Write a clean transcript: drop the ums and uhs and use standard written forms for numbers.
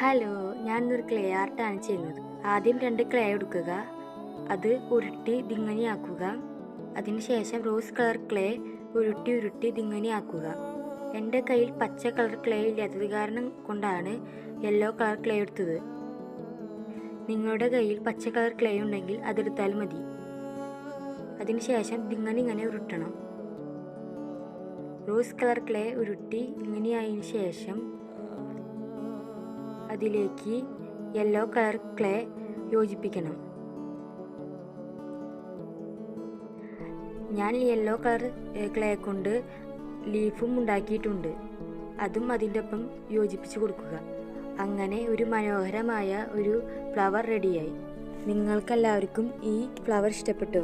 Hello, ഞാനൊരു clay ആർട്ടാണ് ചെയ്യുന്നത്. ആദ്യം 2 ക്ലേ എടുക്കുക, അത് ഉരുട്ടി ദിങ്ങനെയാക്കുക. അതിനുശേഷം റോസ് കളർ ക്ലേ ഉരുട്ടി ദിങ്ങനെയാക്കുക. എൻ്റെ കയ്യിൽ പച്ച കളർ ക്ലേ ഇല്ലാത്തത് കാരണം കൊണ്ടാണ് യെല്ലോ കളർ ക്ലേ എടുത്തത്. നിങ്ങളുടെ കയ്യിൽ പച്ച കളർ ക്ലേ ഉണ്ടെങ്കിൽ അതെടുത്താൽ മതി. അതിനുശേഷം ദിങ്ങനെ ഉരുട്ടണം. റോസ് കളർ ക്ലേ ഉരുട്ടി ഇങ്ങനെയായതിനു ശേഷം അതിലേക്ക് യെല്ലോ കളർ ക്ലേ യോജിപ്പിക്കണം. ഞാൻ യെല്ലോ കളർ ക്ലേ കൊണ്ട് ലീഫും ഉണ്ടാക്കിയിട്ടുണ്ട്. അതും അതിൻ്റെ ഒപ്പം യോജിപ്പിച്ച് കൊടുക്കുക. അങ്ങനെ ഒരു മനോഹരമായ ഒരു ഫ്ലവർ റെഡിയായി. നിങ്ങൾക്കെല്ലാവർക്കും ഈ ഫ്ലവർ ഇഷ്ടപ്പെട്ടോ?